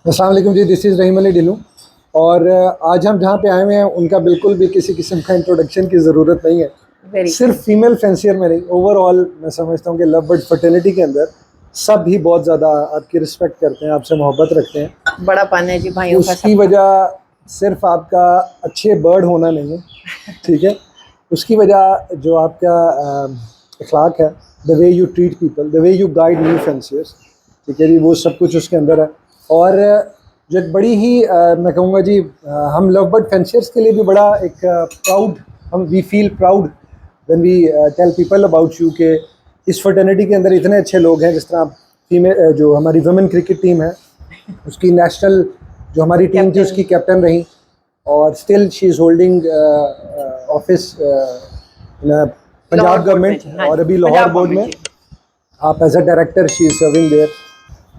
अस्सलाम वालेकुम जी, this is रहीम अली ढिल्लों। और आज हम जहाँ पे आए हुए हैं उनका बिल्कुल भी किसी किस्म का इंट्रोडक्शन की ज़रूरत नहीं है। वेरी सिर्फ फीमेल फैंसियर में नहीं, ओवरऑल मैं समझता हूँ कि लव बर्ड फर्टिलिटी के अंदर सब ही बहुत ज़्यादा आपकी रिस्पेक्ट करते हैं, आपसे मोहब्बत रखते हैं। बड़ा पान है जी भाइयों का उसकी सबका। वजह सिर्फ आपका अच्छे बर्ड होना नहीं है, ठीक है। उसकी वजह जो आपका अखलाक है, the way you treat people, the way you guide new fanciers, ठीक है जी, वो सब कुछ उसके अंदर है। और जो एक बड़ी ही मैं कहूँगा जी, हम लव बर्ड फैंसियर्स के लिए भी बड़ा एक प्राउड, हम we feel proud when we tell people about you के इस फर्टर्निटी के अंदर इतने अच्छे लोग हैं। जिस तरह फीमेल जो हमारी वुमेन क्रिकेट टीम है, उसकी नेशनल जो हमारी टीम थी उसकी कैप्टन रही, और still she is holding office Punjab government, और अभी लाहौर बोर्ड में आप as a director she is serving there.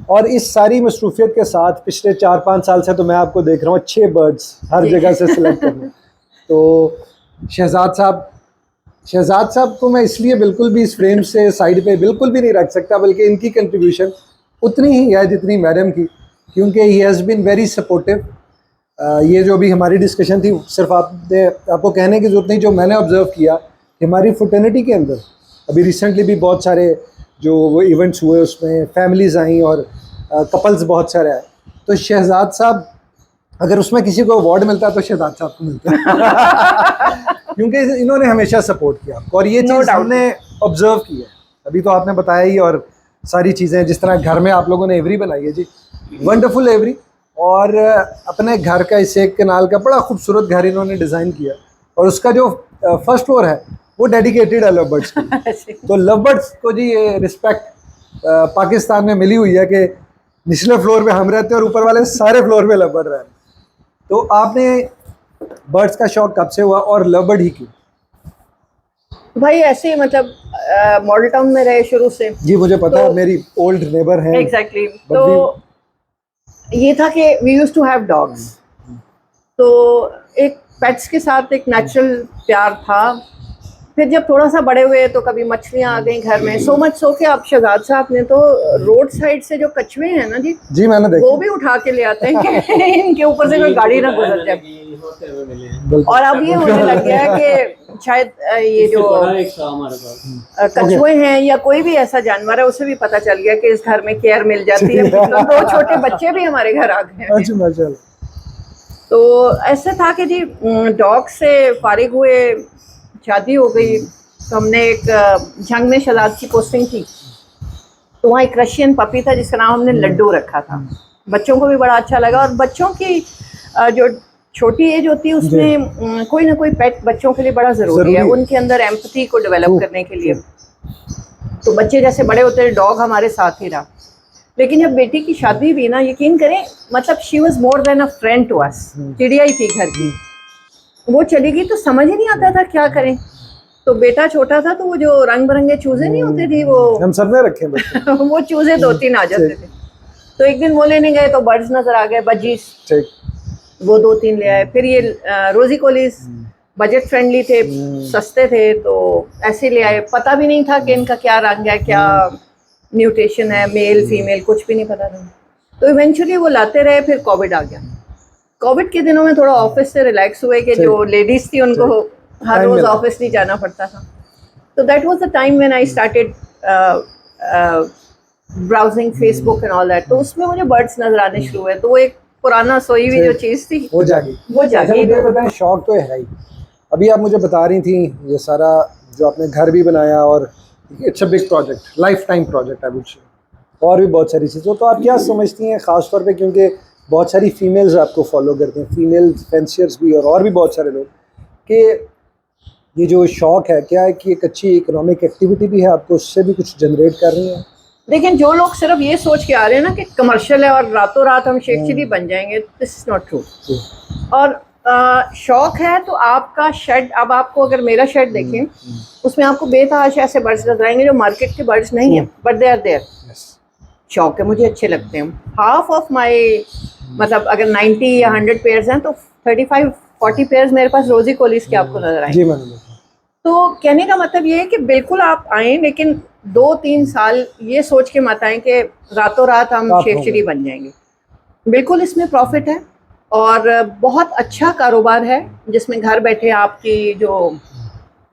और इस सारी मसरूफियत के साथ पिछले 4-5 साल से तो मैं आपको देख रहा हूँ अच्छे बर्ड्स हर जगह से सिलेक्ट करने। तो शहजाद साहब को मैं इसलिए बिल्कुल भी इस फ्रेम से साइड पे बिल्कुल भी नहीं रख सकता, बल्कि इनकी कंट्रीब्यूशन उतनी ही है जितनी मैडम की, क्योंकि he has been very supportive. ये जो भी हमारी डिस्कशन थी, सिर्फ आपको कहने की ज़रूरत नहीं, जो मैंने ऑब्ज़र्व किया कि हमारी फ्रेटर्निटी के अंदर अभी रिसेंटली भी बहुत सारे जो वो इवेंट्स हुए उसमें फैमिलीज़ आई और कपल्स बहुत सारे आए। तो शहजाद साहब, अगर उसमें किसी को अवार्ड मिलता है तो शहजाद साहब को मिलता है क्योंकि इन्होंने हमेशा सपोर्ट किया आपको, और ये चीज़ हमने ऑब्जर्व की है। अभी तो आपने बताया ही, और सारी चीज़ें जिस तरह घर में आप लोगों ने एवरी बनाई है जी, वंडरफुल एवरी। और अपने घर का इस एक कनाल का बड़ा खूबसूरत घर इन्होंने डिज़ाइन किया, और उसका जो फर्स्ट फ्लोर है वो डेडिकेटेड है लव बर्ड्स की। तो लव बर्ड्स को जी ये रिस्पेक्ट पाकिस्तान में मिली हुई है कि निचले फ्लोर पे हम रहते हैं और ऊपर वाले सारे फ्लोर पे लव बर्ड रहे हैं। तो आपने बर्ड्स का शौक कब से हुआ, और लव बर्ड ही क्यों? भाई ऐसे ही मतलब मॉडल टाउन में रहे शुरू से। जी मुझे पता है, मेरी ओल्ड नेबर हैं। एग्जैक्टली तो ये था कि we used to have dogs, तो एक पेट्स के साथ एक नेचुरल प्यार था। फिर जब थोड़ा सा बड़े हुए तो कभी मछलियाँ आ गई घर में, सो मच सो के आप शहजाद साहब ने तो रोड साइड से जो कछुए हैं ना जी मैंने देखा, वो भी उठा के ले आते हैं कि इनके ऊपर से कोई गाड़ी ना गुजर जाए। और अब ये होने लग गया है कि शायद ये जो कछुए हैं या कोई भी ऐसा जानवर है उसे भी पता चल गया कि इस घर में केयर मिल जाती है। तो 2 छोटे बच्चे भी हमारे घर आ गए हैं। तो ऐसे था कि जी डॉग से फारिग हुए, शादी हो गई, तो हमने एक झंग में शहजाद की पोस्टिंग थी, तो वहाँ एक रशियन पपी था जिसका नाम हमने लड्डू रखा था। बच्चों को भी बड़ा अच्छा लगा, और बच्चों की जो छोटी एज होती है उसमें कोई ना कोई पेट बच्चों के लिए बड़ा ज़रूरी है, उनके अंदर एम्पैथी को डेवलप करने के लिए। तो बच्चे जैसे बड़े होते हैं, डॉग हमारे साथ ही रहा। लेकिन जब बेटी की शादी हुई ना, यकीन करें, मतलब she was more than a friend to us. चिड़िया ही थी घर की। वो चली गई तो समझ ही नहीं आता था क्या करें। तो बेटा छोटा था, तो वो जो रंग बिरंगे चूजे नहीं होते थे, वो हम सब ने रखे हैं वो चूजे 2-3 आ जाते थे। तो एक दिन वो लेने गए तो बर्ड्स नजर आ गए, बजीज, वो 2-3 ले आए। फिर ये रोजी कोलिस बजट फ्रेंडली थे, सस्ते थे, तो ऐसे ले आए। पता भी नहीं था कि इनका क्या रंग है, क्या म्यूटेशन है, मेल फीमेल कुछ भी नहीं पता था। तो इवेंचुअली वो लाते रहे। फिर कोविड आ गया। कोविड के दिनों में थोड़ा ऑफिस से रिलैक्स हुए कि जो लेडीज थी उनको हर रोज ऑफिस नहीं जाना पड़ता था। तो that was the time when I started browsing Facebook and all that. तो उसमें मुझे बर्ड्स नजर आने शुरू हुए। तो वो एक पुराना सोई हुई जो चीज थी वो जागी। मुझे पता है, शौक तो है ही। अभी आप मुझे बता रही थी ये सारा जो आपने घर भी बनाया, और it's a big project, life time project I would say, और भी बहुत सारी चीज़ें। तो आप क्या समझती हैं ख़ास तौर पे, क्योंकि बहुत सारी फीमेल्स आपको फॉलो करते हैं, फीमेल फैंसियर्स भी और भी बहुत सारे लोग, कि ये जो शौक है क्या है कि एक अच्छी इकोनॉमिक एक्टिविटी भी है, आपको उससे भी कुछ जनरेट कर रही है? लेकिन जो लोग सिर्फ ये सोच के आ रहे हैं ना कि कमर्शियल है और रातों रात हम शेख चिली बन जाएंगे, दिस इज नॉट ट्रू। और शौक है तो आपका शेड, अब आपको अगर मेरा शेड देखें, उसमें आपको बेतहाशा ऐसे बर्ड्स नजर आएंगे जो मार्केट के बर्ड्स नहीं है, बट दे आर देयर। शौक है, मुझे अच्छे लगते हैं। हाफ ऑफ माई, मतलब अगर 90 या 100 पेयर्स हैं तो 35-40 पेयर्स मेरे पास रोजी कोलिस के आपको नजर आएंगे। तो कहने का मतलब ये है कि बिल्कुल आप आएँ, लेकिन 2-3 साल ये सोच के मत आएँ कि रातों रात हम शेख चिली बन जाएंगे। बिल्कुल इसमें प्रॉफिट है और बहुत अच्छा कारोबार है, जिसमें घर बैठे आपकी जो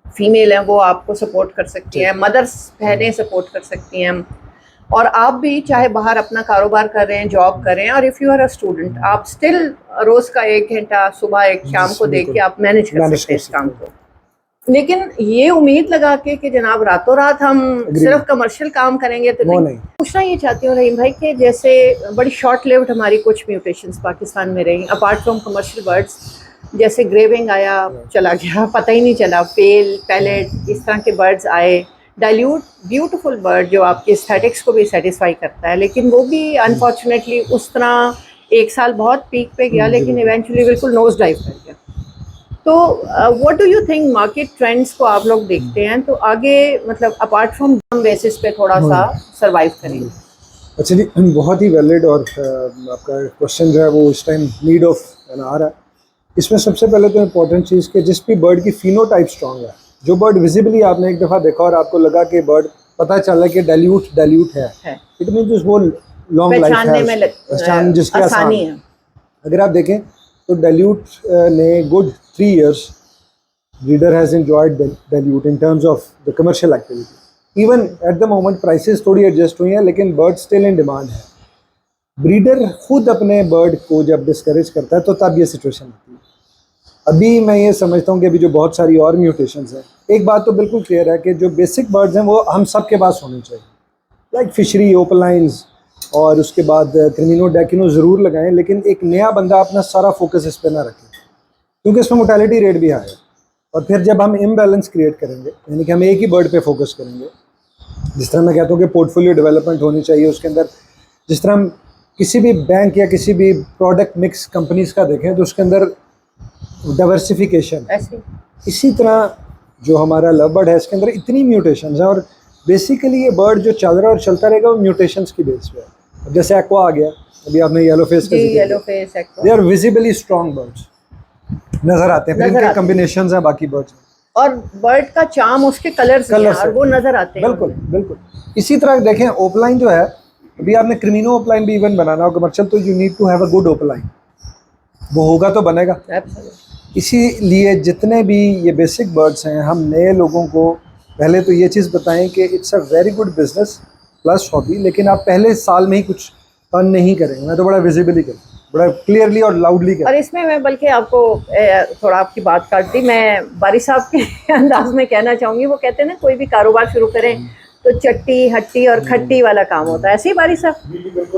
फीमेल हैं वो आपको सपोर्ट कर सकती हैं, मदर्स बहनें सपोर्ट कर सकती हैं, और आप भी चाहे बाहर अपना कारोबार कर रहे हैं, जॉब कर रहे हैं, और if you are a student आप स्टिल रोज़ का 1 घंटा सुबह एक शाम को दे के आप मैनेज कर सकते हैं इस काम को। लेकिन ये उम्मीद लगा के कि जनाब रातों रात हम सिर्फ कमर्शियल काम करेंगे तो नहीं। पूछना ये चाहती हूँ रहीम भाई कि जैसे बड़ी शॉर्ट लिव्ड हमारी कुछ म्यूटेशंस पाकिस्तान में रही, अपार्ट फ्रॉम कमर्शियल बर्ड्स, जैसे ग्रेविंग आया चला गया, पता ही नहीं चला, पेल पैलेट इस तरह के बर्ड्स आए, डाइल्यूट ब्यूटीफुल बर्ड जो आपके एस्थेटिक्स को भी सेटिस्फाई करता है, लेकिन वो भी अनफॉर्चुनेटली उस तरह एक साल बहुत पीक पे गया लेकिन इवेंचुअली बिल्कुल नोज डाइव कर गया। तो what do you think, market trends को आप लोग देखते हैं तो आगे मतलब अपार्ट फ्रॉम बेसिस पे थोड़ा सा सरवाइव करेंगे? अच्छा जी, बहुत ही वैलिड और आपका क्वेश्चन जो है वो इस टाइम नीड ऑफ आ रहा है। इसमें सबसे पहले तो इम्पोर्टेंट चीज़ कि जिस भी बर्ड की फिनोटाइप स्ट्रॉन्ग है, जो बर्ड विजिबली आपने एक दफ़ा देखा और आपको लगा कि बर्ड पता चला कि डाइल्यूट है, इट मीन्स वो लॉन्ग लाइफ है, पहचान जिसकी आसानी है। अगर आप देखें तो डाइल्यूट ने good 3 years breeder has enjoyed dilute in terms of the commercial activity. Even at the moment prices थोड़ी एडजस्ट हुई हैं लेकिन बर्ड स्टिल इन डिमांड है। ब्रीडर खुद अपने बर्ड को जब डिस्करेज करता है तो तब ये सिचुएशन होती है। अभी मैं ये समझता हूँ कि अभी जो बहुत सारी और म्यूटेशंस हैं, एक बात तो बिल्कुल क्लियर है कि जो बेसिक बर्ड्स हैं वो हम सब के पास होने चाहिए, लाइक फिशरी, ओपलाइंस और उसके बाद क्रिमिनो डैकिनो ज़रूर लगाएं, लेकिन एक नया बंदा अपना सारा फोकस इस पर ना रखे क्योंकि इसमें मोर्टेलिटी रेट भी आया। और फिर जब हम इम्बैलेंस क्रिएट करेंगे, यानी कि हम एक ही बर्ड पे फोकस करेंगे, जिस तरह मैं कहता हूँ कि पोर्टफोलियो डेवलपमेंट होनी चाहिए, उसके अंदर जिस तरह हम किसी भी बैंक या किसी भी प्रोडक्ट मिक्स कंपनीज का देखें तो उसके अंदर डाइवर्सिफिकेशन, इसी तरह जो हमारा लव बर्ड है इसके अंदर इतनी म्यूटेशंस हैं और बेसिकली ये बर्ड जो चल रहा है और चलता रहेगा वो म्यूटेशंस की बेस पे है। जैसे एक्वा आ गया, अभी आपने येलो फेस का जिक्र किया, they are visibly strong birds नजर आते हैं, फिर इनके कॉम्बिनेशंस हैं बाकी बर्ड्स और बर्ड का चार्म उसके कलर्स और वो नजर आते हैं। बिल्कुल बिल्कुल। इसी तरह देखें ओपलाइन जो है, अभी आपने क्रिमिनो ओपलाइन भी इवन बनाना हो कमर्शियल तो you need to have a good opaline, वो होगा तो बनेगा। इसीलिए जितने भी ये बेसिक बर्ड्स हैं, हम नए लोगों को पहले तो ये चीज़ बताएं कि it's a very good business plus hobby, लेकिन आप पहले साल में ही कुछ अर्न नहीं करेंगे। मैं तो बड़ा विजिबली करूँ, बड़ा क्लियरली और लाउडली कर। और इसमें मैं बल्कि आपको थोड़ा आपकी बात काट दी, मैं बारी साहब के अंदाज में कहना चाहूँगी, वो कहते हैं ना कोई भी कारोबार शुरू करें तो चट्टी हट्टी और खट्टी वाला काम होता है, ऐसे ही बारी साहब।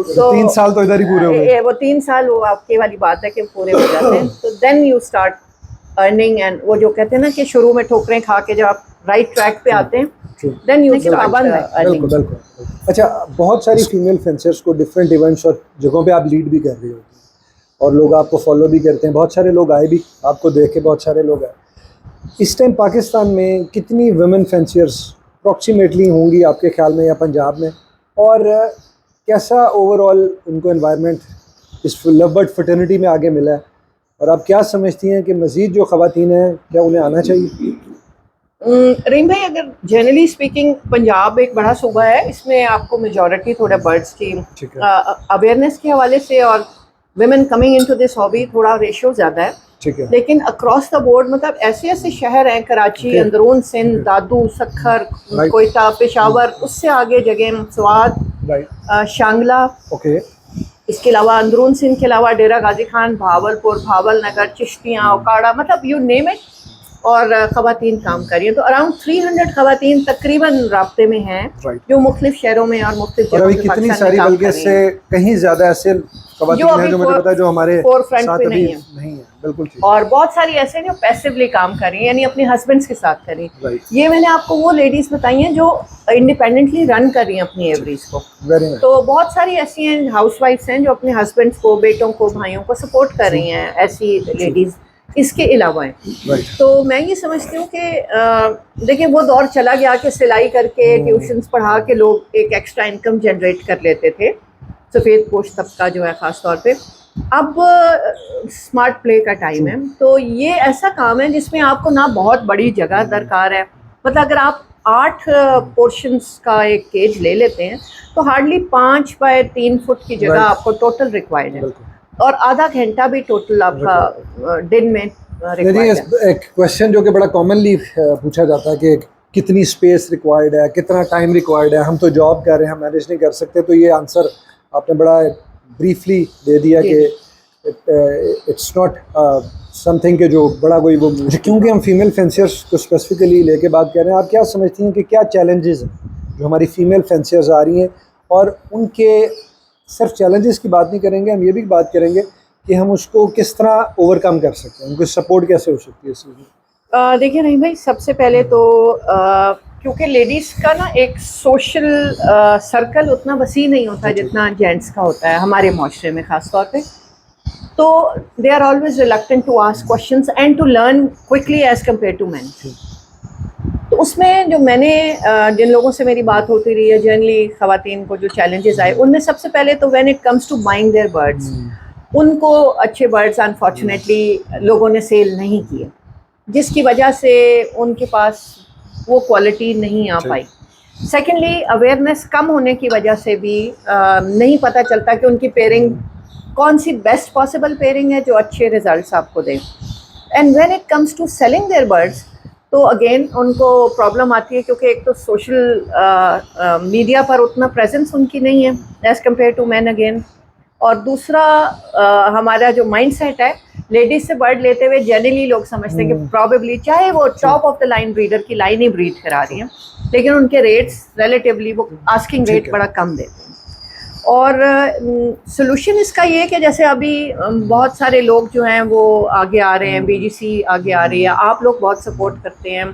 तो 3 साल तो इधर ही पूरे हो गए, वो 3 साल वो आपके वाली बात है कि पूरे हो जाते हैं, तो then you start earning. And वो जो कहते हैं ना कि शुरू में ठोकरें खा के जब आप राइट ट्रैक पे आते हैं देन यू स्टार्ट अर्निंग। बिल्कुल। अच्छा, बहुत सारी फीमेल फेंसर्स को डिफरेंट इवेंट्स और जगहों पे आप लीड भी कर रही होती हैं और लोग आपको फॉलो भी करते हैं, बहुत सारे लोग आए भी आपको देख के, बहुत सारे लोग आए। इस टाइम पाकिस्तान में कितनी वुमेन फेंसियर्स अप्रॉक्सीमेटली होंगी आपके ख्याल में या पंजाब में, और कैसा ओवरऑल उनको एनवायरनमेंट इस लव बर्ड फ्रेटर्निटी में आगे मिला है, और आप क्या समझती हैं कि मज़ीद जो ख़वातीन हैं क्या उन्हें आना चाहिए? रहीम भाई, अगर जनरली स्पीकिंग पंजाब एक बड़ा सूबा है, इसमें आपको मेजॉरिटी थोड़ा बर्ड्स की अवेयरनेस के हवाले से और women coming into this hobby थोड़ा रेशियो ज़्यादा है, लेकिन अक्रॉस द बोर्ड मतलब ऐसे ऐसे शहर हैं, कराची, अंदरून सिंध, दादू, सखर, कोयटा, पेशावर, उससे आगे जगह स्वाद, शांगला, इसके अलावा अंदरून सिंध के अलावा डेरा गाजी खान, भावलपुर, भावल नगर, चिश्तियाँ, ओकाड़ा, मतलब यू नेम इट, और ख़वातीन काम कर रही हैं। तो अराउंड 300 ख़वातीन तकरीबन राब्ते में हैं जो मुख्तलिफ शहरों में और मुख्तलिफ जगहों पे कितनी सारी, बल्कि इससे कहीं ज़्यादा ऐसे ख़वातीन हैं जो मुझे पता है जो हमारे फोरफ्रंट पे नहीं है। बिल्कुल ठीक। और बहुत सारी ऐसे जो पैसिवली काम कर रही हैं, यानी अपने हस्बैंड्स के साथ कर रही हैं। ये मैंने आपको वो लेडीज़ बताई हैं जो इंडिपेंडेंटली रन कर रही हैं अपनी एवरीज को। तो बहुत सारी ऐसी हैं हाउसवाइफ्स हैं जो अपने हस्बैंड्स को, बेटों को, भाइयों को सपोर्ट कर रही हैं, ऐसी लेडीज़ इसके अलावा है। तो मैं ये समझती हूँ कि देखिए वो दौर चला गया कि सिलाई करके ट्यूशन्स पढ़ा के लोग एक एक्स्ट्रा इनकम जनरेट कर लेते थे, सफ़ेद पोश तबका जो है ख़ास तौर पे। अब स्मार्ट प्ले का टाइम है, तो ये ऐसा काम है जिसमें आपको ना बहुत बड़ी जगह दरकार है, मतलब अगर आप 8 पोर्शंस का एक केज ले लेते हैं तो हार्डली 5 बाय 3 फुट की जगह आपको टोटल रिक्वायर्ड है, और आधा घंटा भी टोटल आपका दिन में रिक्वायर्ड है। एक क्वेश्चन जो कि बड़ा कॉमनली पूछा जाता है कि कितनी स्पेस रिक्वायर्ड है, कितना टाइम रिक्वायर्ड है, हम तो जॉब कर रहे हैं, हम मैनेज नहीं कर सकते, तो ये आंसर आपने बड़ा ब्रीफली दे दिया कि इट्स नॉट समथिंग के जो बड़ा कोई वो, क्योंकि हम फीमेल फेंसियर्स को स्पेसिफिकली लेके बात कर रहे हैं, आप क्या समझती हैं कि क्या चैलेंजेस हैं जो हमारी फीमेल फेंसियर्स आ रही हैं, और उनके सिर्फ चैलेंजेस की बात नहीं करेंगे, हम ये भी बात करेंगे कि हम उसको किस तरह ओवरकम कर सकते हैं, उनको सपोर्ट कैसे हो सकती है इस चीज़ में? देखिए नहीं भाई, सबसे पहले तो क्योंकि लेडीज़ का ना एक सोशल सर्कल उतना वसी नहीं होता जितना जेंट्स का होता है हमारे माशरे में ख़ास तौर पे, तो they are always reluctant to ask questions and to learn quickly as compare to man. तो उसमें जो मैंने जिन लोगों से मेरी बात होती रही है, जनरली ख़वातीन को जो चैलेंजेस आए, उनमें सबसे पहले तो when it comes to buying their birds, उनको अच्छे बर्ड्स अनफॉर्चुनेटली लोगों ने सेल नहीं किए, जिसकी वजह से उनके पास वो क्वालिटी नहीं आ पाई। सेकेंडली अवेयरनेस कम होने की वजह से भी नहीं पता चलता कि उनकी पेयरिंग कौन सी बेस्ट पॉसिबल पेयरिंग है जो अच्छे रिजल्ट्स आपको दे। And when it comes to selling their birds, तो अगेन उनको प्रॉब्लम आती है, क्योंकि एक तो सोशल मीडिया पर उतना प्रेजेंस उनकी नहीं है as compare to man again, और दूसरा हमारा जो माइंडसेट है, लेडीज से बर्ड लेते हुए जनरली लोग समझते हैं कि प्रॉबेबली चाहे वो top of the line breeder की लाइन ही ब्रीड करा रही हैं, लेकिन उनके रेट्स रिलेटिवली वो आस्किंग रेट बड़ा कम देते हैं। और सोल्यूशन इसका ये है कि जैसे अभी बहुत सारे लोग जो हैं वो आगे आ रहे हैं, बीजीसी आगे आ रही है, आप लोग बहुत सपोर्ट करते हैं,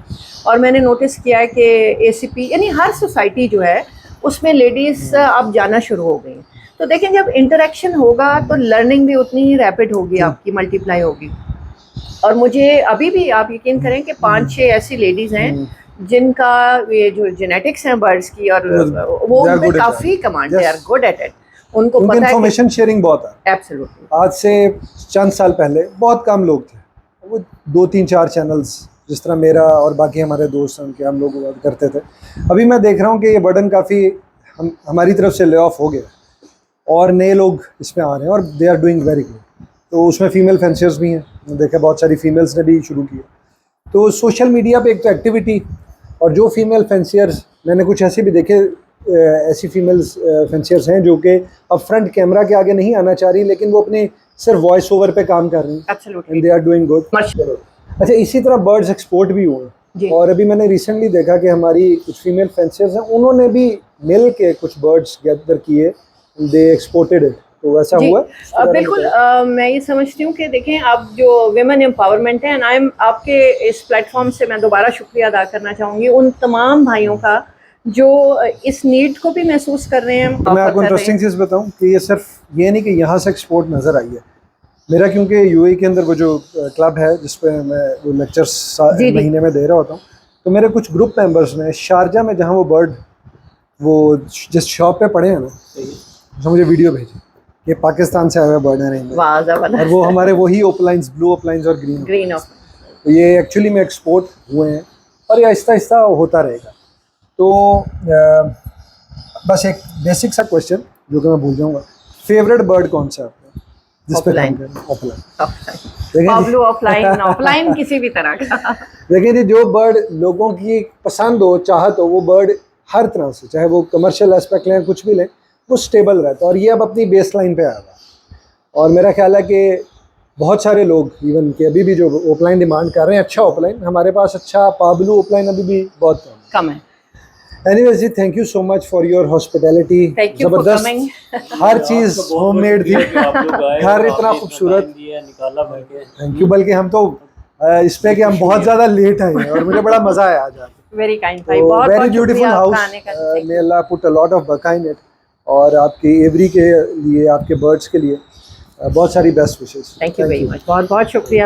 और मैंने नोटिस किया है कि एसीपी यानी हर सोसाइटी जो है उसमें लेडीज़ अब जाना शुरू हो गई। तो देखें, जब इंटरेक्शन होगा तो लर्निंग भी उतनी ही रैपिड होगी, आपकी मल्टीप्लाई होगी। और मुझे अभी भी आप यकीन करें कि 5-6 ऐसी लेडीज़ हैं जिनका ये जो जेनेटिक्स हैं बर्ड्स की, और वो उन पे काफ़ी command, they are good at it, उनको पता है इन्फॉर्मेशन शेयरिंग बहुत है। एब्सोल्युटली। आज से चंद साल पहले बहुत कम लोग थे, वो 2-3-4 चैनल्स जिस तरह मेरा और बाकी हमारे दोस्त हैं उनके, हम लोग बात करते थे। अभी मैं देख रहा हूँ कि ये बर्डन काफ़ी हमारी तरफ से ले ऑफ हो गया और नए लोग इसमें आ रहे हैं और they are doing very good. तो उसमें फीमेल फेंसियर्स भी हैं, देखा बहुत सारी फीमेल्स ने भी शुरू किया। तो सोशल मीडिया पे एक तो एक्टिविटी, और जो फीमेल फेंसियर्स मैंने कुछ ऐसे भी देखे, ऐसी फीमेल्स फेंसियर्स हैं जो कि अब फ्रंट कैमरा के आगे नहीं आना चाह रही, लेकिन वो अपने सिर्फ वॉइस ओवर पे काम कर रही हैं and they are doing good. अच्छा, इसी तरह बर्ड्स एक्सपोर्ट भी हुए, और अभी मैंने रिसेंटली देखा कि हमारी कुछ फीमेल फेंसियर्स हैं, उन्होंने भी मिल के कुछ बर्ड्स गैदर किए, दे एक्सपोर्टेड इट। तो ऐसा हुआ? बिल्कुल। मैं ये समझती हूँ कि देखें, अब जो विमेन एम्पावरमेंट है, एंड आई एम आपके इस प्लेटफॉर्म से मैं दोबारा शुक्रिया अदा करना चाहूँगी उन तमाम भाइयों का जो इस नीड को भी महसूस कर रहे हैं। तो मैं आपको इंटरेस्टिंग चीज़ बताऊँ कि ये सिर्फ ये नहीं कि यहाँ से एक्सपोर्ट नज़र आई है। मेरा क्योंकि यूएई के अंदर वो जो क्लब है जिस पे मैं वो लेक्चर्स महीने में दे रहा होता हूँ, तो मेरे कुछ ग्रुप मेंबर्स ने शारजा में, जहाँ वो बर्ड वो जिस शॉप पे पड़े हैं ना, जो मुझे वीडियो भेजी, ये पाकिस्तान से आया हुआ बर्ड है, और वो हमारे वही ओपलाइंस, ब्लू ओपलाइंस और ग्रीन तो ये एक्चुअली में एक्सपोर्ट हुए हैं, और ये आहिस्ता आहिस्ता होता रहेगा। तो बस एक बेसिक सा क्वेश्चन जो कि मैं भूल जाऊँगा, फेवरेट बर्ड कौन सा है आपका जिस पे काम कर रहे हैं? ऑफलाइन किसी भी तरह का। देखिए, जो बर्ड लोगों की पसंद हो, चाहत हो, वो बर्ड हर तरह से, चाहे वो कमर्शियल एस्पेक्ट लें, कुछ भी लें, वो स्टेबल रहता है, और ये अब अपनी बेस लाइन पे आएगा। और मेरा ख्याल है कि बहुत सारे लोग इवन कि अभी भी जो ओपलाइन डिमांड कर रहे हैं, अच्छा ओपलाइन, हमारे पास अच्छा पाब्लू ओपलाइन अभी भी बहुत कम है। एनीवेज जी, thank you so much for your hospitality. जबरदस्त, हर चीज़ होममेड थी, घर इतना खूबसूरत, थैंक यू। बल्कि हम तो इस पे कि हम बहुत ज़्यादा लेट आए हैं, और मुझे बड़ा मज़ा आया आज। वेरी काइंड भाई, बहुत very beautiful house, may Allah put a lot of बरका इन इट, और आपकी एवरी के लिए, आपके बर्ड्स के लिए बहुत सारी best wishes. Thank you very much, बहुत बहुत शुक्रिया।